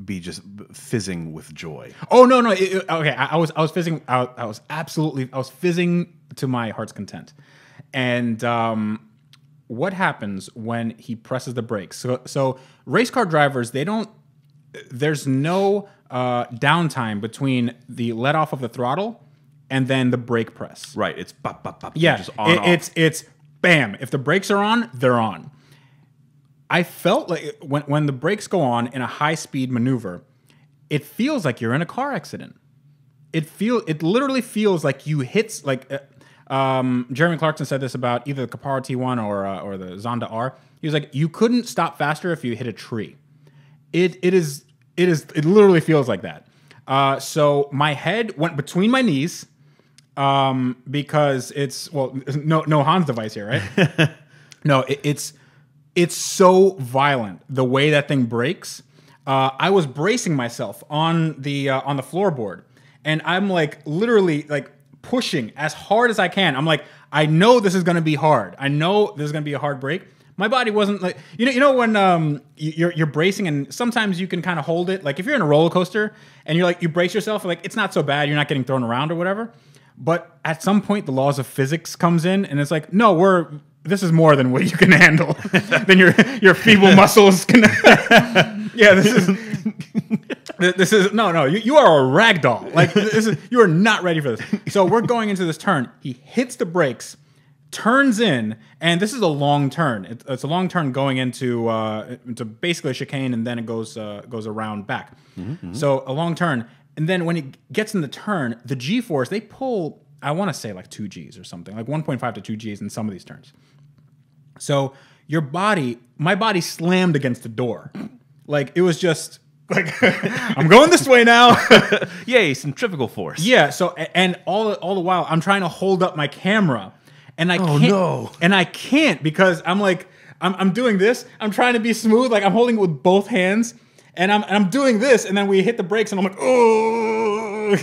be just fizzing with joy. Oh no! Okay, I was fizzing. I was fizzing to my heart's content, and what happens when he presses the brakes. So race car drivers, there's no downtime between the let off of the throttle and then the brake press. Right. It's bop, bop, bop. Yeah, Just on, off. It's bam. If the brakes are on, they're on. I felt like when the brakes go on in a high speed maneuver, it feels like you're in a car accident. It literally feels like you hit Jeremy Clarkson said this about either the Capara T1 or the Zonda R. He was like, you couldn't stop faster if you hit a tree. It literally feels like that. So my head went between my knees because it's no Hans device here, right? No, it's so violent the way that thing breaks. I was bracing myself on the floorboard, and I'm like literally like pushing as hard as I can. I'm like, I know this is going to be hard. I know this is going to be a hard break. My body wasn't like you know when you're bracing and sometimes you can kind of hold it. Like if you're in a roller coaster and you brace yourself, like it's not so bad. You're not getting thrown around or whatever. But at some point, the laws of physics comes in, and it's like, no, this is more than what you can handle. Than your feeble muscles can. Yeah, this is no. You are a rag doll. Like you are not ready for this. So we're going into this turn. He hits the brakes, turns in, and this is a long turn. It's a long turn going into basically a chicane, and then it goes around back. Mm-hmm. So a long turn. And then when he gets in the turn, the G-force, they pull, I want to say like 2 Gs or something, like 1.5 to 2 Gs in some of these turns. So my body slammed against the door. Like it was just like, I'm going this way now. Yay, centrifugal force. Yeah. So, and all the while I'm trying to hold up my camera and I can't. No. And I can't because I'm like, I'm doing this. I'm trying to be smooth. Like I'm holding it with both hands. And I'm doing this, and then we hit the brakes, and I'm like, oh,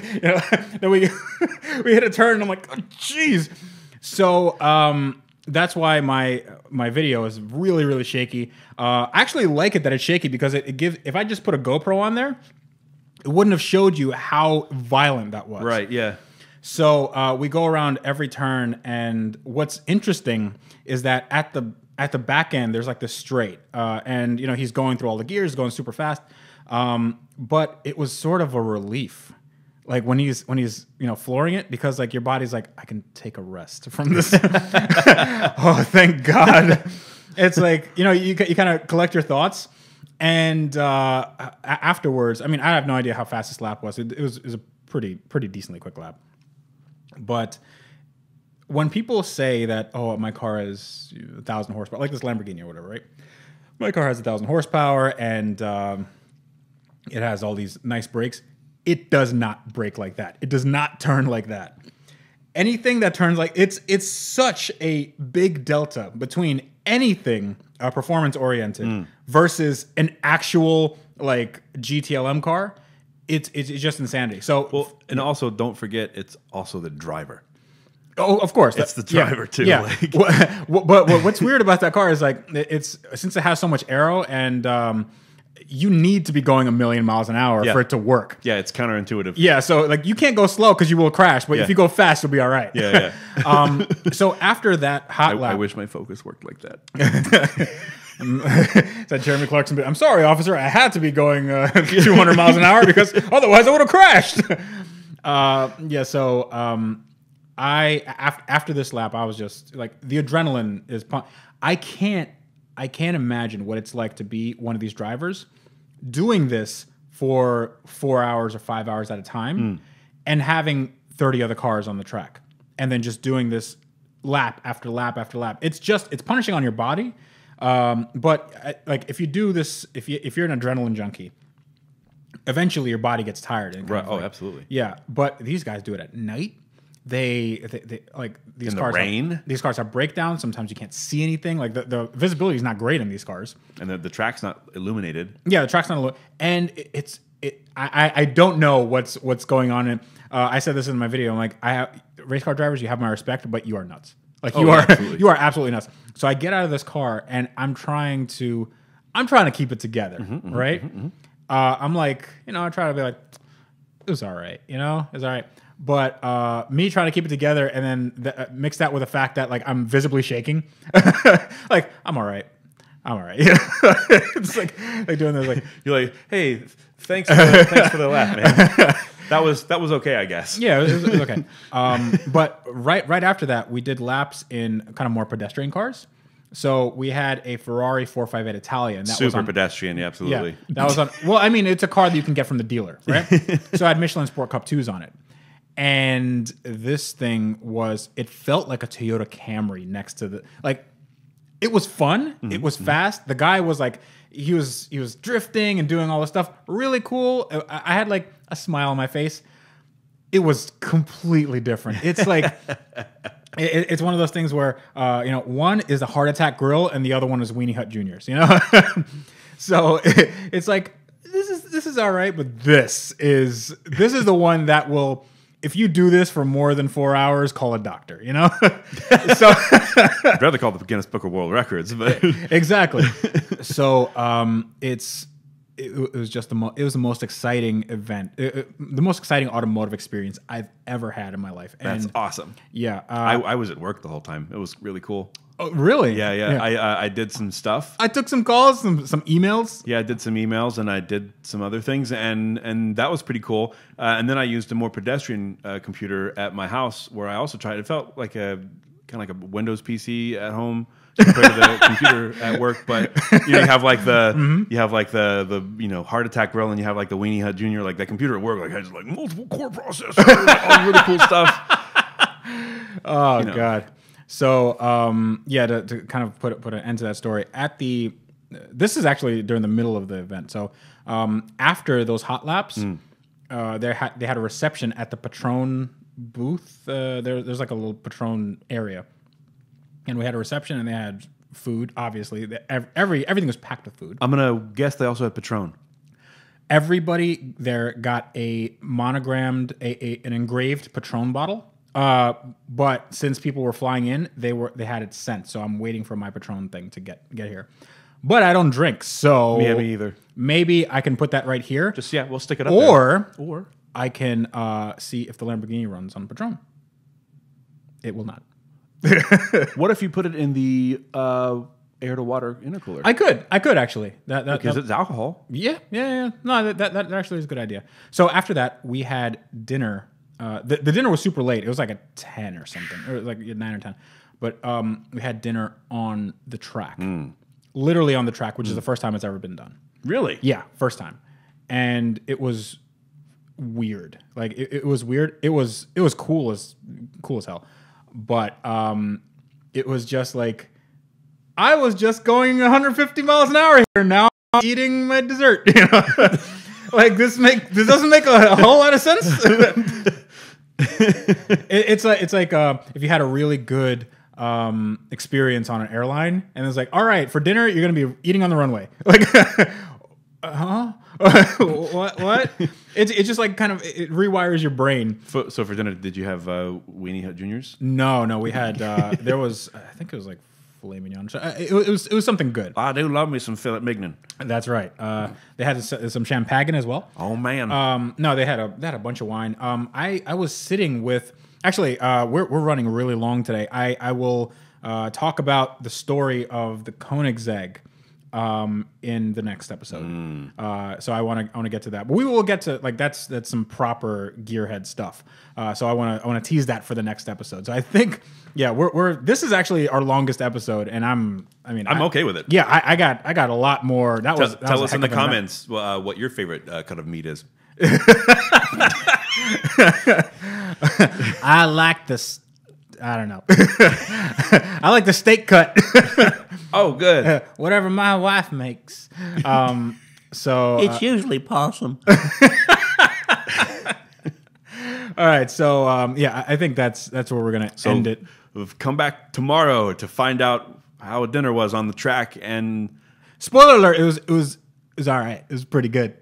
then we hit a turn, and I'm like, oh, jeez. So that's why my video is really, really shaky. I actually like it that it's shaky because it gives. If I just put a GoPro on there, it wouldn't have showed you how violent that was. Right. Yeah. So we go around every turn, and what's interesting is that at the back end, there's like this straight, and he's going through all the gears, going super fast. But it was sort of a relief, like when he's flooring it, because like your body's like, I can take a rest from this. Oh, thank God! It's like you kind of collect your thoughts, and afterwards, I mean, I have no idea how fast this lap was. It was a pretty decently quick lap, but. When people say that, oh, my car has 1,000 horsepower, like this Lamborghini or whatever, right? My car has 1,000 horsepower and it has all these nice brakes. It does not brake like that. It does not turn like that. Anything that turns like it's such a big delta between anything performance oriented versus an actual like GTLM car. It's just insanity. So and also don't forget, it's also the driver. Oh, of course. It's the driver too. Yeah. Like. But what's weird about that car is like it's since it has so much aero and you need to be going 1,000,000 miles an hour for it to work. Yeah, it's counterintuitive. Yeah, so like you can't go slow because you will crash, but if you go fast, you'll be all right. Yeah. So after that hot lap, I wish my Focus worked like that. Is that Jeremy Clarkson? I'm sorry, officer. I had to be going 200 miles an hour because otherwise I would have crashed. After this lap, I was just like the adrenaline is. I can't imagine what it's like to be one of these drivers doing this for 4 hours or 5 hours at a time, and having 30 other cars on the track, and then just doing this lap after lap after lap. It's punishing on your body. But like if you do this, if you're an adrenaline junkie, eventually your body gets tired. And right. Oh, absolutely. Yeah, but these guys do it at night. They like these in cars. The rain. These cars have breakdowns. Sometimes you can't see anything. Like the visibility is not great in these cars. And the track's not illuminated. Yeah, the track's not and I don't know what's going on. I said this in my video. I'm like, race car drivers, you have my respect, but you are nuts. Like you are absolutely nuts. So I get out of this car and I'm trying to keep it together, right? I'm like, I try to be like, it was all right, it's all right. But me trying to keep it together and then mix that with the fact that like I'm visibly shaking, like I'm all right. I'm all right. It's like doing this like you're like, hey, thanks for the laugh, man. That was okay, I guess. Yeah, it was okay. But right after that, we did laps in kind of more pedestrian cars. So we had a Ferrari 458 Italian. That Super was on, pedestrian, yeah, absolutely. Yeah, that was on. Well, I mean, it's a car that you can get from the dealer, right? So I had Michelin Sport Cup 2s on it. And this thing it felt like a Toyota Camry next to the, like, it was fun. Mm-hmm. It was fast. The guy was like, he was drifting and doing all this stuff. Really cool. I had like a smile on my face. It was completely different. It's like, it's one of those things where, one is a Heart Attack Grill and the other one is Weenie Hut Juniors, So it's like, this is all right, but this is the one that will, if you do this for more than 4 hours, call a doctor, So I'd rather call the Guinness Book of World Records, but exactly. So it was just it was the most exciting event, the most exciting automotive experience I've ever had in my life. And that's awesome. Yeah, I was at work the whole time. It was really cool. Oh, really? Yeah. I did some stuff. I took some calls, some emails. Yeah, I did some emails and I did some other things, and that was pretty cool. And then I used a more pedestrian computer at my house where I also tried. It felt like a kind of like a Windows PC at home compared to the computer at work. But you have like the the Heart Attack Grill, and you have like the Weenie Hut Junior. Like that computer at work like has like multiple core processors, all really cool stuff. Oh God. So to kind of put an end to that story, this is actually during the middle of the event. So after those hot laps, they had a reception at the Patron booth. There's like a little Patron area, and we had a reception, and they had food. Obviously, everything was packed with food. I'm gonna guess they also had Patron. Everybody there got a monogrammed, an engraved Patron bottle. But since people were flying in, they had it sent. So I'm waiting for my Patron thing to get here. But I don't drink, so me either. Maybe I can put that right here. We'll stick it up or I can see if the Lamborghini runs on Patron. It will not. What if you put it in the air to water intercooler? I could actually. Because it's alcohol. Yeah. No, that actually is a good idea. So after that, we had dinner. The dinner was super late. It was like a 10 or something, or like 9 or 10. But we had dinner on the track, literally on the track, which is the first time it's ever been done. Really? Yeah, first time, and it was weird. Like it was weird. It was cool as hell, but it was just like I was just going 150 miles an hour here. Now I'm eating my dessert. Like this doesn't make a whole lot of sense. It's like if you had a really good experience on an airline, and it's like, all right, for dinner you're gonna be eating on the runway. Like, huh? What? It's just like kind of it rewires your brain. So for dinner, did you have Weenie Hut Juniors? No, we had there was I think it was like filet mignon. It was something good. I do love me some filet mignon. That's right. They had some champagne as well. Oh man. No, they had a bunch of wine. I was sitting with actually we're running really long today. I will talk about the story of the Koenigsegg in the next episode. So I want to get to that, but we will get to like that's some proper gearhead stuff. So I want to tease that for the next episode. So I think this is actually our longest episode, and I'm okay with it. Yeah, I got a lot more. Tell us in the comments what your favorite cut of meat is. I like this. I don't know. I like the steak cut. Oh, good. Whatever my wife makes. So it's usually possum. All right. So I think that's where we're gonna end it. We've come back tomorrow to find out how dinner was on the track. And spoiler alert: it was all right. It was pretty good.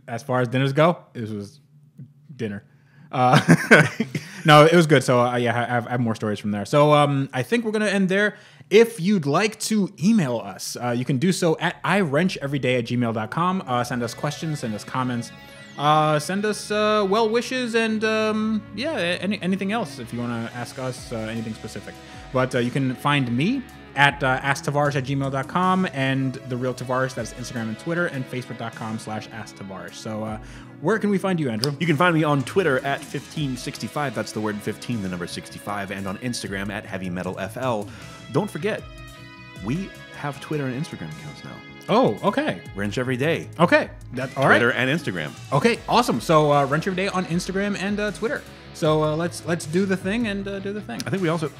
As far as dinners go, it was dinner. No, it was good. So I have more stories from there. So I think we're gonna end there. If you'd like to email us, you can do so at iwrencheveryday@gmail.com. Send us questions, send us comments, send us well wishes, and anything else if you want to ask us anything specific. But you can find me at asktavarish@gmail.com and the real Tavarish, that's Instagram and Twitter, and facebook.com/asktavarish. So where can we find you, Andrew? You can find me on Twitter at 1565. That's the word 15, the number 65, and on Instagram at heavymetalfl. Don't forget, we have Twitter and Instagram accounts now. Oh, okay. Wrench Every Day. Okay. That's all right. Twitter and Instagram. Okay, awesome. So Wrench Every Day on Instagram and Twitter. So let's do the thing and do the thing. I think we also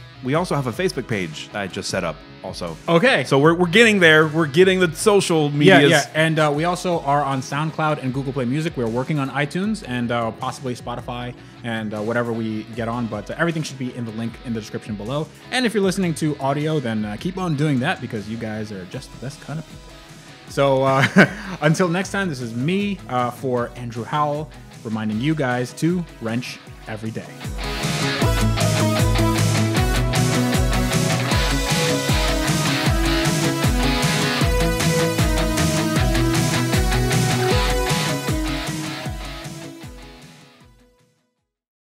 have a Facebook page that I just set up also. Okay. So we're getting there. We're getting the social medias. Yeah. And we also are on SoundCloud and Google Play Music. We're working on iTunes and possibly Spotify and whatever we get on. But everything should be in the link in the description below. And if you're listening to audio, then keep on doing that because you guys are just the best kind of people. So until next time, this is me for Andrew Howell, reminding you guys to wrench every day.